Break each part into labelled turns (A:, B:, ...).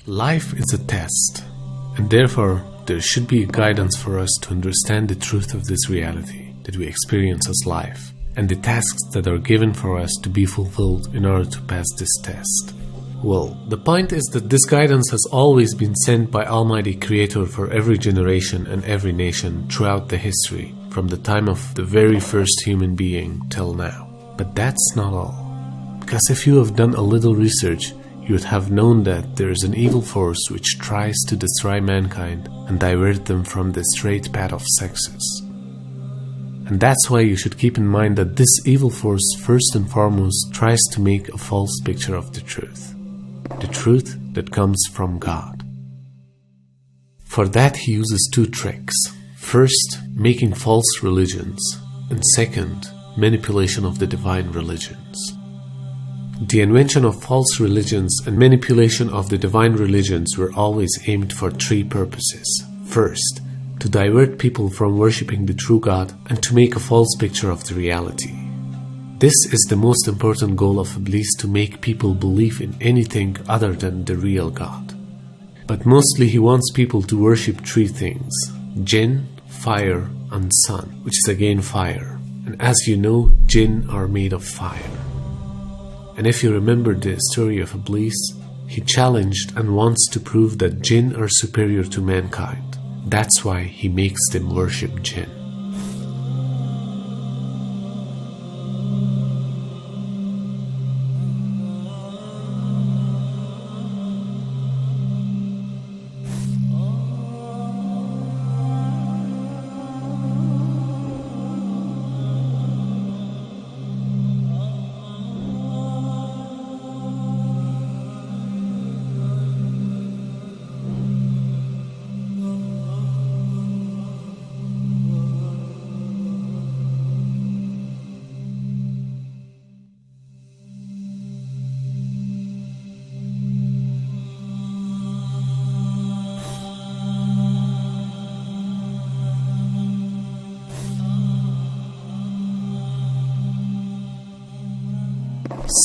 A: Life is a test, and therefore there should be guidance for us to understand the truth of this reality that we experience as life, and the tasks that are given for us to be fulfilled in order to pass this test. Well, the point is that this guidance has always been sent by Almighty Creator for every generation and every nation throughout the history, from the time of the very first human being till now. But that's not all. Because if you have done a little research, you would have known that there is an evil force which tries to destroy mankind and divert them from the straight path of success. And that's why you should keep in mind that this evil force first and foremost tries to make a false picture of the truth that comes from God. For that he uses two tricks. First, making false religions, and second, manipulation of the divine religions. The invention of false religions and manipulation of the divine religions were always aimed for three purposes. First, to divert people from worshipping the true God and to make a false picture of the reality. This is the most important goal of Iblis, to make people believe in anything other than the real God. But mostly he wants people to worship three things: jinn, fire, and sun, which is again fire. And as you know, jinn are made of fire. And if you remember the story of Iblis, he challenged and wants to prove that jinn are superior to mankind. That's why he makes them worship jinn.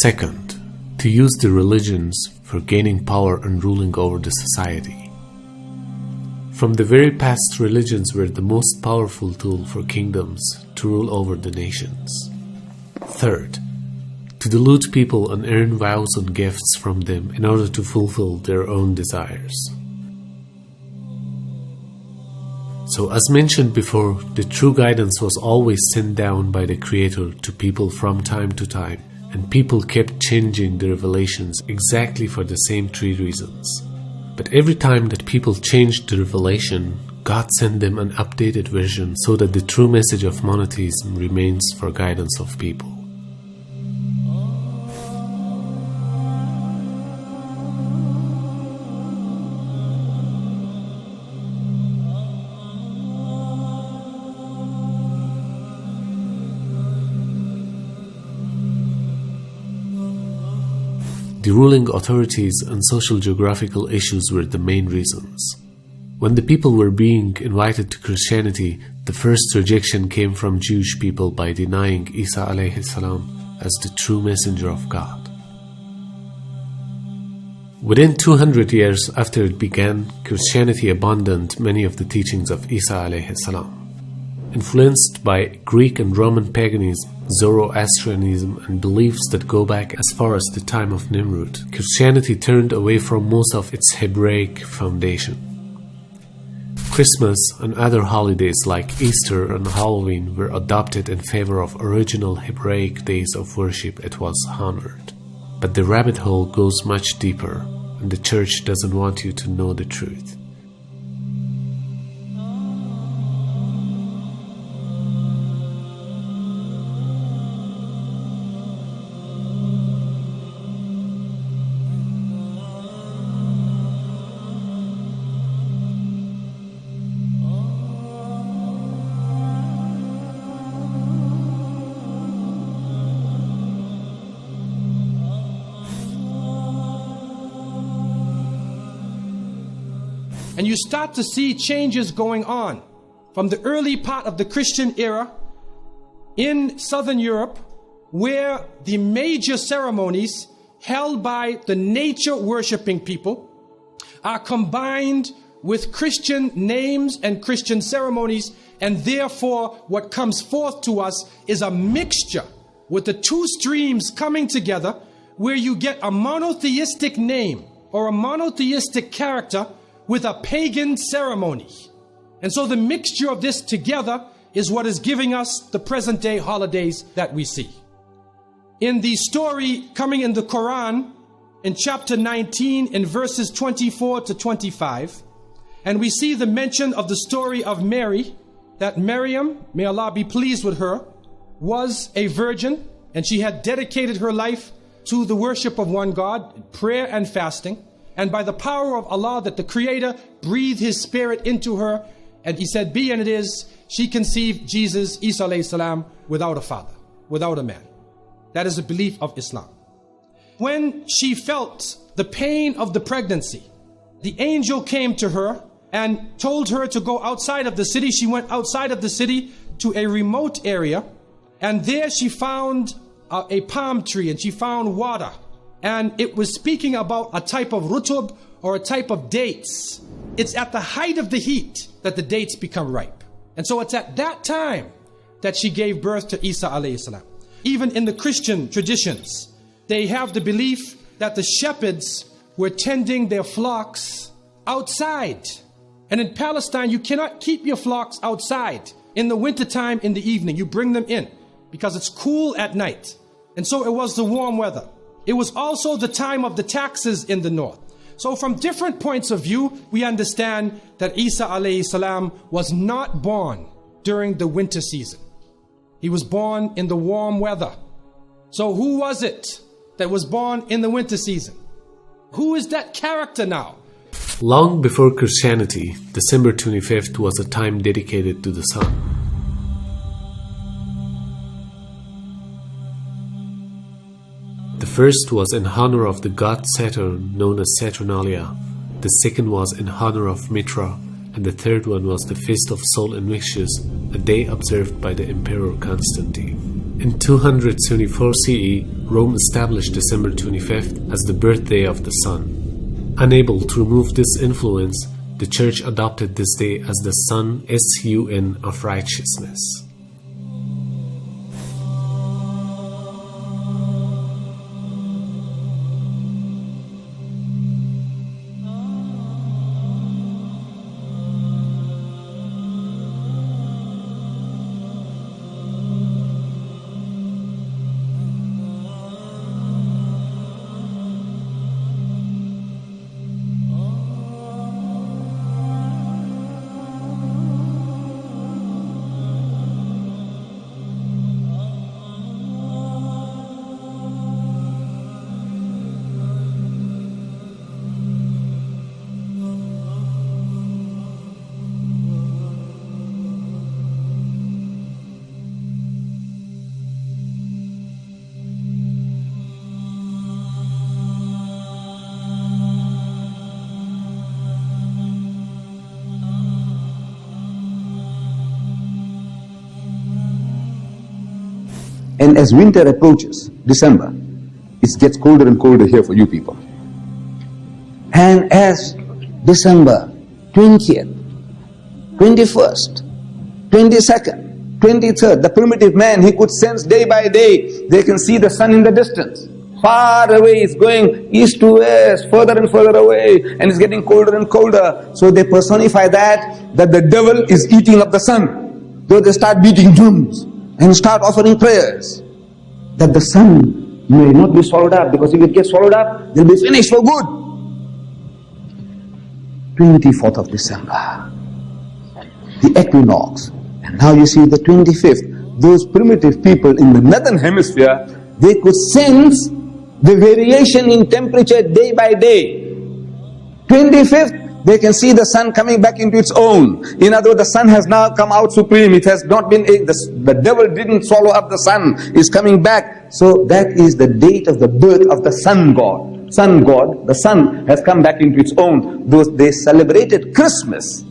A: Second, to use the religions for gaining power and ruling over the society. From the very past, religions were the most powerful tool for kingdoms to rule over the nations. Third, to delude people and earn vows and gifts from them in order to fulfill their own desires. So as mentioned before, the true guidance was always sent down by the Creator to people from time to time, and people kept changing the revelations exactly for the same three reasons. But every time that people changed the revelation, God sent them an updated version so that the true message of monotheism remains for guidance of people. The ruling authorities and social geographical issues were the main reasons. When the people were being invited to Christianity, the first rejection came from Jewish people by denying Isa alayhi salam as the true messenger of God. Within 200 years after it began, Christianity abandoned many of the teachings of Isa alayhi salam. Influenced by Greek and Roman paganism, Zoroastrianism, and beliefs that go back as far as the time of Nimrod, Christianity turned away from most of its Hebraic foundation. Christmas and other holidays like Easter and Halloween were adopted in favor of original Hebraic days of worship it was honored. But the rabbit hole goes much deeper, and the church doesn't want you to know the truth.
B: And you start to see changes going on from the early part of the Christian era in Southern Europe, where the major ceremonies held by the nature worshipping people are combined with Christian names and Christian ceremonies, and therefore what comes forth to us is a mixture with the two streams coming together, where you get a monotheistic name or a monotheistic character with a pagan ceremony. And so the mixture of this together is what is giving us the present day holidays that we see. In the story coming in the Quran, in chapter 19, in verses 24 to 25, and we see the mention of the story of Mary, that Maryam, may Allah be pleased with her, was a virgin, and she had dedicated her life to the worship of one God, prayer and fasting. And by the power of Allah, that the Creator breathed His Spirit into her, and He said, be and it is, she conceived Jesus, Isa alayhi salam, without a father, without a man. That is the belief of Islam. When she felt the pain of the pregnancy, the angel came to her and told her to go outside of the city. She went outside of the city to a remote area, and there she found a palm tree, and she found water. And it was speaking about a type of rutub, or a type of dates. It's at the height of the heat that the dates become ripe. And so it's at that time that she gave birth to Isa alayhi salam. Even in the Christian traditions, they have the belief that the shepherds were tending their flocks outside. And in Palestine, you cannot keep your flocks outside in the wintertime in the evening. You bring them in because it's cool at night. And so it was the warm weather. It was also the time of the taxes in the north. So from different points of view, we understand that Isa alayhi salam was not born during the winter season. He was born in the warm weather. So who was it that was born in the winter season? Who is that character now?
A: Long before Christianity, December 25th was a time dedicated to the sun. The first was in honor of the god Saturn, known as Saturnalia. The second was in honor of Mitra, and the third one was the Feast of Sol Invictus, a day observed by the Emperor Constantine. In 274 CE, Rome established December 25th as the birthday of the sun. Unable to remove this influence, the Church adopted this day as the sun sun of righteousness.
C: And as winter approaches, December, it gets colder and colder here for you people. And as December 20th, 21st, 22nd, 23rd, the primitive man, he could sense day by day, they can see the sun in the distance. Far away, it's going east to west, further and further away, and it's getting colder and colder. So they personify that the devil is eating up the sun. So they start beating drums and start offering prayers that the sun may not be swallowed up, because if it gets swallowed up, they'll be finished for good. 24th of December, the equinox, and now you see the 25th. Those primitive people in the northern hemisphere, they could sense the variation in temperature day by day. 25th, they can see the sun coming back into its own. In other words, the sun has now come out supreme. It has not been, the devil didn't swallow up the sun. It's coming back. So that is the date of the birth of the sun god. Sun god, the sun has come back into its own. They celebrated Christmas.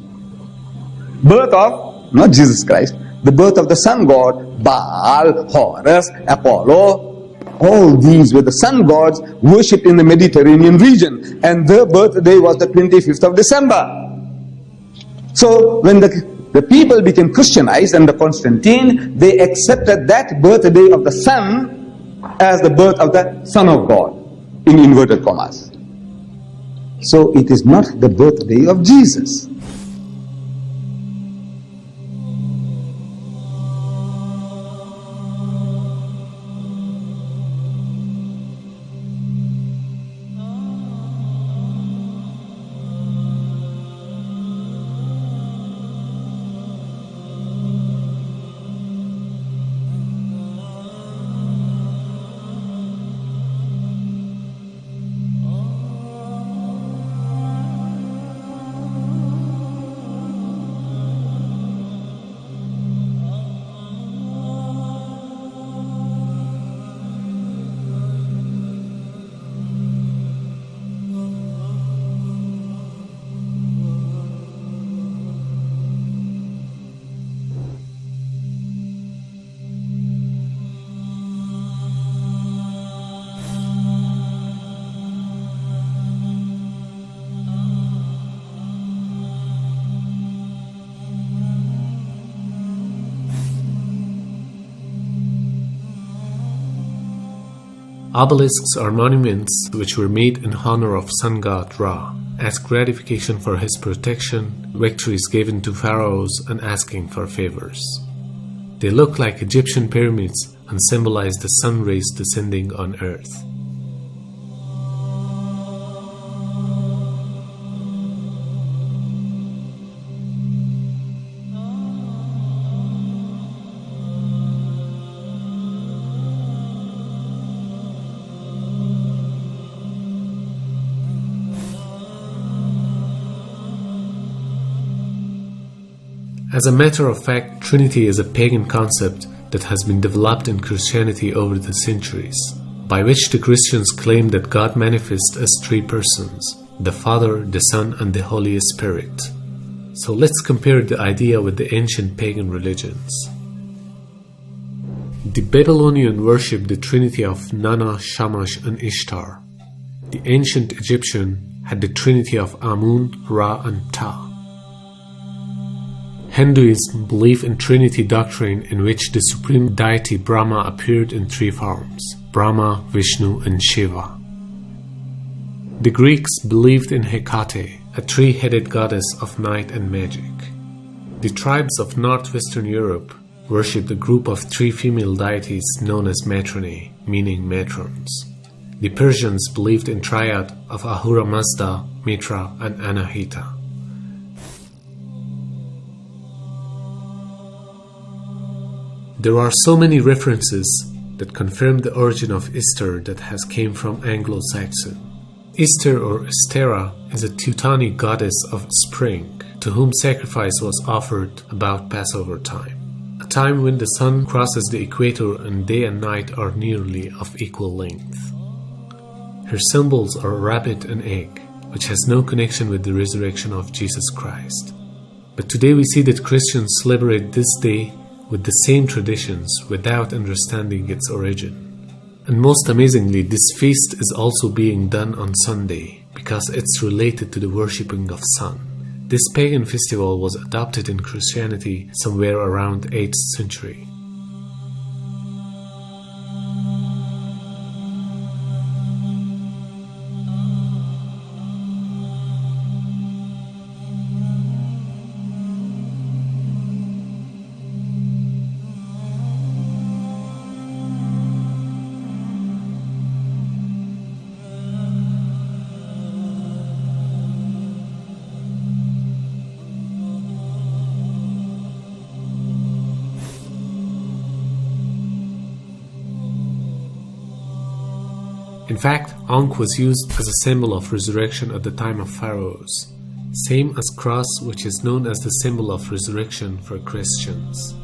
C: Birth of, not Jesus Christ, the birth of the sun god, Baal, Horus, Apollo, All these were the sun gods worshipped in the Mediterranean region, and their birthday was the 25th of December. So when the people became Christianized under Constantine, they accepted that birthday of the sun as the birth of the Son of God, in inverted commas. So it is not the birthday of Jesus.
A: Obelisks are monuments which were made in honor of sun god Ra, as gratification for his protection, victories given to pharaohs, and asking for favors. They look like Egyptian pyramids and symbolize the sun rays descending on earth. As a matter of fact, Trinity is a pagan concept that has been developed in Christianity over the centuries, by which the Christians claim that God manifests as three persons: the Father, the Son, and the Holy Spirit. So let's compare the idea with the ancient pagan religions. The Babylonian worshipped the trinity of Nana, Shamash, and Ishtar. The ancient Egyptian had the trinity of Amun, Ra, and Ta. Hinduism believed in Trinity doctrine, in which the supreme deity Brahma appeared in three forms: Brahma, Vishnu, and Shiva. The Greeks believed in Hecate, a three-headed goddess of night and magic. The tribes of northwestern Europe worshipped a group of three female deities known as Matrone, meaning matrons. The Persians believed in triad of Ahura Mazda, Mitra, and Anahita. There are so many references that confirm the origin of Easter that has came from Anglo-Saxon. Easter or Estera is a Teutonic goddess of spring, to whom sacrifice was offered about Passover time, a time when the sun crosses the equator and day and night are nearly of equal length. Her symbols are a rabbit and egg, which has no connection with the resurrection of Jesus Christ. But today we see that Christians celebrate this day with the same traditions without understanding its origin. And most amazingly, this feast is also being done on Sunday because it's related to the worshipping of sun. This pagan festival was adopted in Christianity somewhere around 8th century. In fact, Ankh was used as a symbol of resurrection at the time of pharaohs, same as cross, which is known as the symbol of resurrection for Christians.